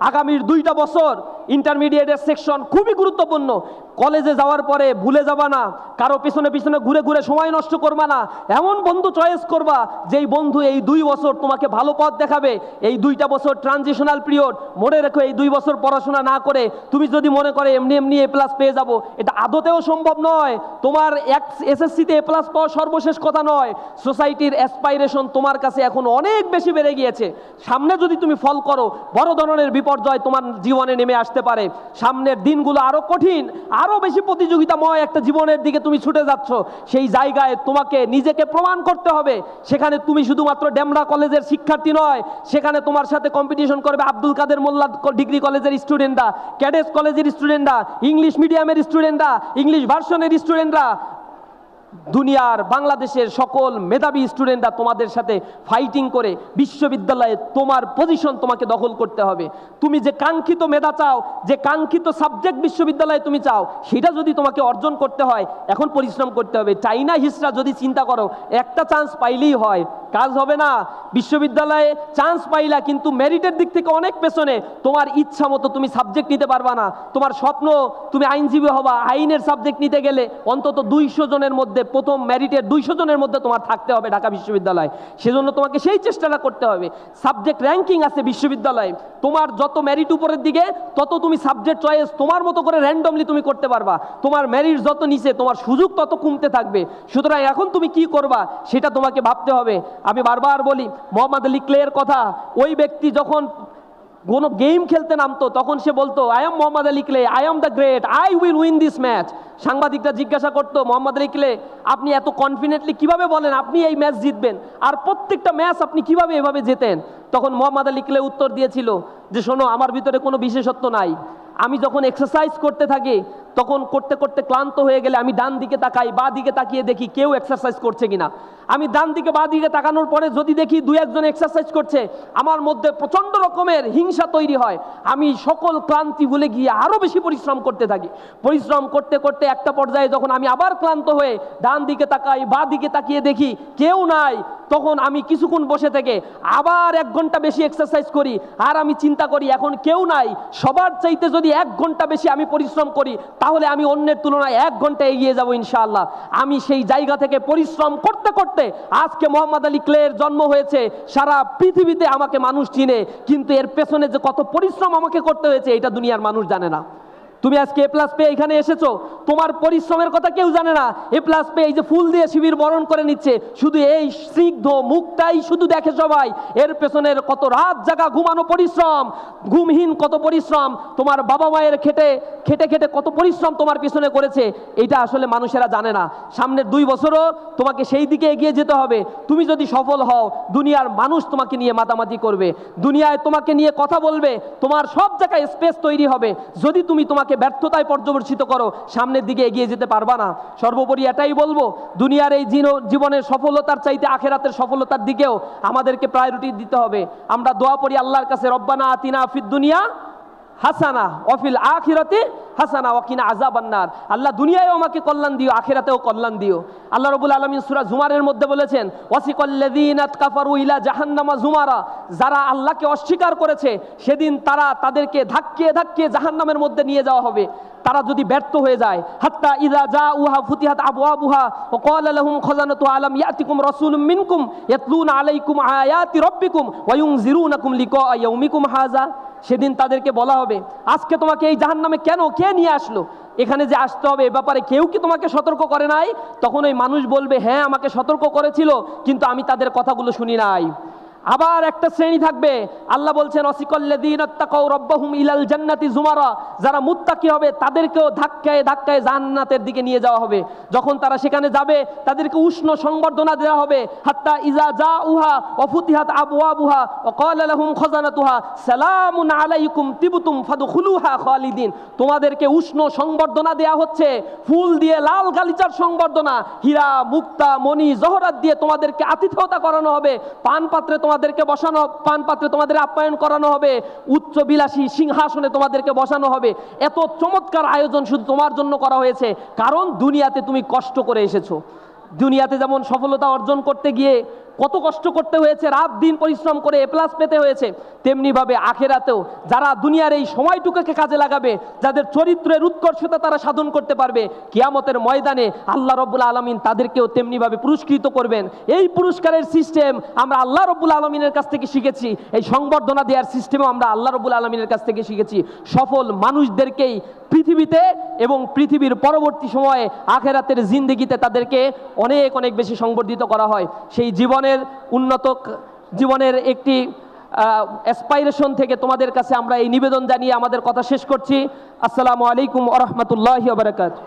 আগামীর 2টা বছর ইন্টারমিডিয়েটের সেকশন খুবই গুরুত্বপূর্ণ। কলেজে যাওয়ার পরে ভুলে যাবা না, কারো পিছনে পিছনে ঘুরে ঘুরে সময় নষ্ট করবা না। এমন বন্ধু চয়েস করবা যেই বন্ধু এই 2 বছর তোমাকে ভালো পথ দেখাবে। এই 2টা বছর ট্রানজিশনাল পিরিয়ড, মনে রেখো এই 2 বছর পড়াশোনা না করে তুমি যদি মনে করে এমনি এমনি এ প্লাস পেয়ে যাবো, এটা আদতেও সম্ভব নয়। তোমার এসএসসিতে এ প্লাস পাওয়া সর্বশেষ কথা নয়। সোসাইটির অ্যাসপাইরেশন তোমার কাছে এখন অনেক বেশি বেড়ে গিয়েছে। সামনে যদি তুমি ফল করো, বড় ধরনের বিপর্যয় তোমার জীবনে নেমে আসতে পারে। সামনের দিনগুলো আরো কঠিন, আরো বেশি প্রতিযোগিতাময় একটা জীবনের দিকে তুমি ছুটে যাচ্ছ। সেই জায়গায় তোমাকে নিজেকে প্রমাণ করতে হবে। সেখানে তুমি শুধুমাত্র ডেমরা কলেজের শিক্ষার্থী নয়, সেখানে তোমার সাথে কম্পিটিশন করবে আব্দুল কাদের মোল্লা ডিগ্রি কলেজের স্টুডেন্টরা, ক্যাডেস কলেজের স্টুডেন্টরা, ইংলিশ মিডিয়ামের স্টুডেন্টরা, ইংলিশ ভার্সনের স্টুডেন্টরা, দুনিয়ার বাংলাদেশের সকল মেধাবী স্টুডেন্টরা তোমাদের সাথে ফাইটিং করে বিশ্ববিদ্যালয়ে তোমার পজিশন তোমাকে দখল করতে হবে। তুমি যে কাঙ্ক্ষিত মেধা চাও, যে কাঙ্ক্ষিত সাবজেক্ট বিশ্ববিদ্যালয়ে তুমি চাও, সেটা যদি তোমাকে অর্জন করতে হয় এখন পরিশ্রম করতে হবে। চাইনা হিসরা যদি চিন্তা করো একটা চান্স পাইলেই হয়, কাজ হবে না। বিশ্ববিদ্যালয়ে চান্স পাইলা কিন্তু মেরিটের দিক থেকে অনেক পেছনে, তোমার ইচ্ছা মতো তুমি সাবজেক্ট নিতে পারবা না। তোমার স্বপ্ন তুমি আইনজীবী হবা, আইনের সাবজেক্ট নিতে গেলে অন্তত 200 জনের মধ্যে প্রথম মেরিটের 200 জনের মধ্যে তোমার থাকতে হবে ঢাকা বিশ্ববিদ্যালয়। সেজন্য তোমাকে সেই চেষ্টাটা করতে হবে। সাবজেক্ট র্যাঙ্কিং আছে বিশ্ববিদ্যালয়ে, তোমার যত মেরিট উপরের দিকে তত তুমি সাবজেক্ট চয়েস তোমার মতো করে র্যান্ডমলি তুমি করতে পারবা। তোমার মেরিট যত নিচে তোমার সুযোগ তত কমতে থাকবে। সুতরাং এখন তুমি কি করবা সেটা তোমাকে ভাবতে হবে। আমি বারবার বলি মোহাম্মদ আলী ক্লের কথা। ওই ব্যক্তি যখন কোনো গেম খেলতে নামতো তখন সে বলতো, I am Mohammad Ali clay, I am the great, I will win this match. সাংবাদিকরা জিজ্ঞাসা করতো, মোহাম্মদ আলী ক্লে আপনি এত কনফিডেন্টলি কিভাবে বলেন আপনি এই ম্যাচ জিতবেন, আর প্রত্যেকটা ম্যাচ আপনি কিভাবে এভাবে জেতেন? তখন মোহাম্মদ আলী ক্লে উত্তর দিয়েছিল যে শোনো, আমার ভিতরে কোনো বিশেষত্ব নাই। আমি যখন এক্সারসাইজ করতে থাকি তখন করতে করতে ক্লান্ত হয়ে গেলে আমি ডান দিকে তাকাই, বা দিকে তাকিয়ে দেখি কেউ এক্সারসাইজ করছে কিনা। আমি ডান দিকে বা দিকে তাকানোর পরে যদি দেখি 2-1 এক্সারসাইজ করছে, আমার মধ্যে প্রচণ্ড রকমের হিংসা তৈরি হয়। আমি সকল ক্লান্তি ভুলে গিয়ে আরও বেশি পরিশ্রম করতে থাকি। পরিশ্রম করতে করতে একটা পর্যায়ে যখন আমি আবার ক্লান্ত হয়ে ডান দিকে তাকাই, বা দিকে তাকিয়ে দেখি কেউ নাই, তখন আমি কিছুক্ষণ বসে থেকে আবার 1 ঘন্টা বেশি এক্সারসাইজ করি। আর আমি চিন্তা করি এখন কেউ নাই, সবার চাইতে যদি 1 ঘন্টা বেশি আমি পরিশ্রম করি তাহলে আমি অন্যের তুলনায় 1 ঘন্টা এগিয়ে যাব ইনশাআল্লাহ। আমি সেই জায়গা থেকে পরিশ্রম করতে করতে আজকে মোহাম্মদ আলী ক্লের জন্ম হয়েছে। সারা পৃথিবীতে আমাকে মানুষ চিনে, কিন্তু এর পেছনে যে কত পরিশ্রম আমাকে করতে হয়েছে এটা দুনিয়ার মানুষ জানে না। তুমি আজকে এ প্লাস পেয়ে এখানে এসেছো, তোমার পরিশ্রমের কথা কেউ জানে না। এ প্লাস পেয়ে এই যে ফুল দিয়ে শিবির বরণ করে নিচ্ছে, শুধু এই স্নিগ্ধ মুখটাই শুধু দেখে সবাই। এর পেছনের কত রাত জাগা ঘুমানো পরিশ্রম, ঘুমহীন কত পরিশ্রম, তোমার বাবা মায়ের খেটে খেটে খেটে কত পরিশ্রম তোমার পিছনে করেছে, এটা আসলে মানুষেরা জানে না। সামনের 2 বছরও তোমাকে সেই দিকে এগিয়ে যেতে হবে। তুমি যদি সফল হও, দুনিয়ার মানুষ তোমাকে নিয়ে মাতামাতি করবে, দুনিয়ায় তোমাকে নিয়ে কথা বলবে, তোমার সব জায়গায় স্পেস তৈরি হবে। যদি তুমি তোমাকে ব্যর্থতায় পর্যবেসিত করো, সামনের দিকে এগিয়ে যেতে পারবা না। সর্বোপরি এটাই বলবো, দুনিয়ার এই জীবনের সফলতার চাইতে আখিরাতের সফলতার দিকেও আমাদেরকে প্রায়োরিটি দিতে হবে। আমরা দোয়া করি আল্লাহর কাছে, রব্বানা আতিনা ফিদ দুনিয়া হাসানা ওয়া ফিল আখিরাতি হাসানা ওয়া কিনা আযাবান নার। আল্লাহ দুনিয়ায়ও আমাকে কল্যাণ দিও, আখিরাতেও কল্যাণ দিও। আল্লাহ রাব্বুল আলামিন সূরা জুমারের মধ্যে বলেছেন, ওয়াসিকাল্লাযীনা কাফারু ইলা জাহান্নামা জুমারা, যারা আল্লাহকে অস্বীকার করেছে সেদিন তাদেরকে ধাক্কিয়ে ধাক্কিয়ে জাহান্নামের মধ্যে নিয়ে যাওয়া হবে। তারা যদি ব্যর্থ হয়ে যায়, হাত্তা ইযা জাউহা ফুতিহাত আবওয়াবুহা ওয়া ক্বালা লাহুম খাযানাতু আলাম ইয়াতিকুম রাসূলুম মিনকুম ইয়াতলুনা আলাইকুম আয়াতি রাব্বিকুম ওয়া ইউনযিরুনাকুম লিকা ইয়াউমিকুম হাযা। সেদিন তাদেরকে বলা হবে, আজকে তোমাকে এই জাহান্নামে কেন, কে নিয়ে আসলো, এখানে যে আসতে হবে এ ব্যাপারে কেউ কি তোমাকে সতর্ক করে নাই? তখন ওই মানুষ বলবে, হ্যাঁ আমাকে সতর্ক করেছিল, কিন্তু আমি তাদের কথাগুলো শুনি নাই। আবার একটা শ্রেণী থাকবে, আল্লাহ বলছেন ওয়াসিকাল্লাযীনা তাকাউ রাব্বাহুম ইলাল জান্নাতি জুমারা, যারা মুত্তাকি হবে তাদেরকেও ধাক্কায় ধাক্কায় জান্নাতের দিকে নিয়ে যাওয়া হবে। যখন তারা সেখানে যাবে তাদেরকে উষ্ণ সংবর্ধনা দেওয়া হবে। হাত্তা ইযা জাউহা ওয়া ফুতিহাত আবওয়াবুহা ওয়া ক্বালা লাহুম খাযানাতুহা সালামুন আলাইকুম তিবতুম ফাদখুলুহা খালিদিন। তোমাদেরকে উষ্ণ সংবর্ধনা দেয়া হচ্ছে, ফুল দিয়ে লাল গালিচার সংবর্ধনা, হীরা মুক্তা মণি জহরাত দিয়ে তোমাদেরকে আতিথ্যতা করানো হবে, পানপাত্রে তোমাদেরকে বসানো, পানপাত্রে তোমাদের আপ্যায়ন করানো হবে, উচ্চ বিলাসী সিংহাসনে তোমাদেরকে বসানো হবে। এত চমৎকার আয়োজন শুধু তোমার জন্য করা হয়েছে, কারণ দুনিয়াতে তুমি কষ্ট করে এসেছো। দুনিয়াতে যেমন সফলতা অর্জন করতে গিয়ে কত কষ্ট করতে হয়েছে, রাত দিন পরিশ্রম করে এ প্লাস পেতে হয়েছে, তেমনিভাবে আখেরাতেও যারা দুনিয়ার এই সময়টুকুকে কাজে লাগাবে, যাদের চরিত্রের উৎকর্ষতা তারা সাধন করতে পারবে, কিয়ামতের ময়দানে আল্লাহ রব্বুল আলামিন তাদেরকেও তেমনিভাবে পুরস্কৃত করবেন। এই পুরস্কারের সিস্টেম আমরা আল্লাহ রব্বুল আলামিনের কাছ থেকে শিখেছি, এই সংবর্ধনা দেওয়ার সিস্টেমও আমরা আল্লাহ রব্বুল আলামিনের কাছ থেকে শিখেছি। সফল মানুষদেরকেই পৃথিবীতে এবং পৃথিবীর পরবর্তী সময়ে আখেরাতের জিন্দেগিতে তাদেরকে অনেক অনেক বেশি সংবর্ধিত করা হয়। সেই জীবনের উন্নত জীবনের একটি অ্যাসপাইরেশন থেকে তোমাদের কাছে আমরা এই নিবেদন জানিয়ে আমাদের কথা শেষ করছি। আসসালামু আলাইকুম ওয়া রাহমাতুল্লাহি ওয়া বারাকাতুহু।